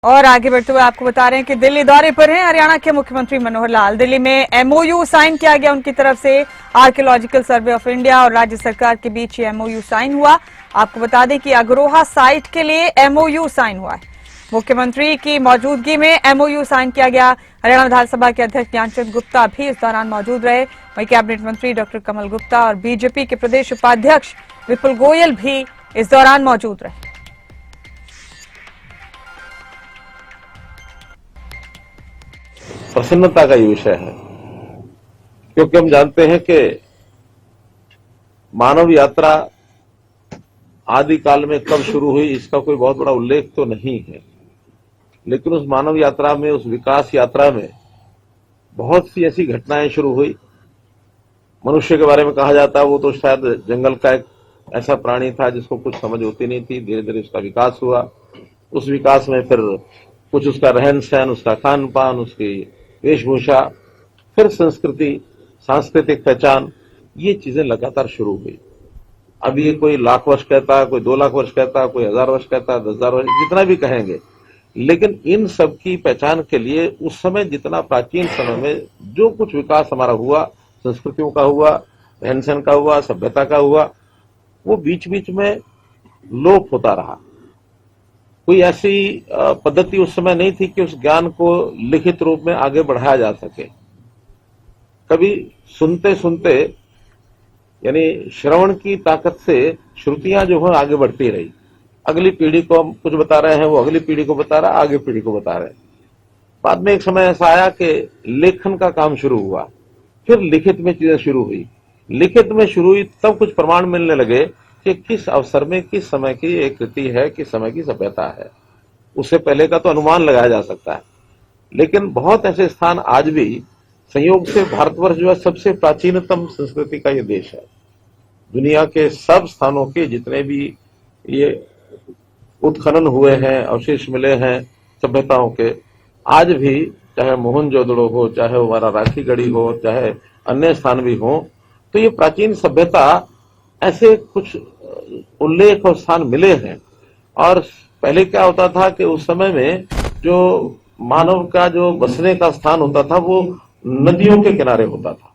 और आगे बढ़ते हुए आपको बता रहे हैं कि दिल्ली दौरे पर हैं हरियाणा के मुख्यमंत्री मनोहर लाल। दिल्ली में एमओयू साइन किया गया उनकी तरफ से। आर्कियोलॉजिकल सर्वे ऑफ इंडिया और राज्य सरकार के बीच ये एमओयू साइन हुआ। आपको बता दें कि अग्रोहा साइट के लिए एमओयू साइन हुआ है। मुख्यमंत्री की मौजूदगी में एमओयू साइन किया गया। हरियाणा विधानसभा के अध्यक्ष ज्ञानचंद गुप्ता भी इस दौरान मौजूद रहे। वहीं कैबिनेट मंत्री डॉक्टर कमल गुप्ता और बीजेपी के प्रदेश उपाध्यक्ष विपुल गोयल भी इस दौरान मौजूद रहे। प्रसन्नता का ये विषय है, क्योंकि हम जानते हैं कि मानव यात्रा आदि काल में कब शुरू हुई इसका कोई बहुत बड़ा उल्लेख तो नहीं है, लेकिन उस मानव यात्रा में, उस विकास यात्रा में बहुत सी ऐसी घटनाएं शुरू हुई। मनुष्य के बारे में कहा जाता है वो तो शायद जंगल का एक ऐसा प्राणी था जिसको कुछ समझ होती नहीं थी। धीरे धीरे उसका विकास हुआ। उस विकास में फिर कुछ उसका रहन सहन, उसका खान पान, उसकी वेशभूषा, फिर संस्कृति, सांस्कृतिक पहचान, ये चीजें लगातार शुरू हुई। अब ये कोई लाख वर्ष कहता है, कोई 2 लाख वर्ष कहता है, कोई 1000 वर्ष कहता है, 10,000 वर्ष, जितना भी कहेंगे, लेकिन इन सब की पहचान के लिए उस समय जितना प्राचीन समय में जो कुछ विकास हमारा हुआ, संस्कृतियों का हुआ, रहन सहन का हुआ, सभ्यता का हुआ, वो बीच बीच में लोप होता रहा। कोई ऐसी पद्धति उस समय नहीं थी कि उस ज्ञान को लिखित रूप में आगे बढ़ाया जा सके। कभी सुनते सुनते, यानी श्रवण की ताकत से श्रुतियां जो है आगे बढ़ती रही। अगली पीढ़ी को हम कुछ बता रहे हैं, वो अगली पीढ़ी को बता रहा, आगे पीढ़ी को बता रहे। बाद में एक समय ऐसा आया कि लेखन का काम शुरू हुआ, फिर लिखित में चीजें शुरू हुई। लिखित में शुरू हुई तब कुछ प्रमाण मिलने लगे कि किस अवसर में किस समय की एक कृति है, किस समय की सभ्यता है। उससे पहले का तो अनुमान लगाया जा सकता है, लेकिन बहुत ऐसे स्थान आज भी, संयोग से भारतवर्ष जो है सबसे प्राचीनतम संस्कृति का ये देश है। दुनिया के सब स्थानों के जितने भी ये उत्खनन हुए हैं, अवशेष मिले हैं सभ्यताओं के, आज भी चाहे मोहनजोदड़ो हो, चाहे हमारा राखीगढ़ी हो, चाहे अन्य स्थान भी हो, तो ये प्राचीन सभ्यता ऐसे कुछ उल्लेख और स्थान मिले हैं। और पहले क्या होता था कि उस समय में जो मानव का जो बसने का स्थान होता था वो नदियों के किनारे होता था।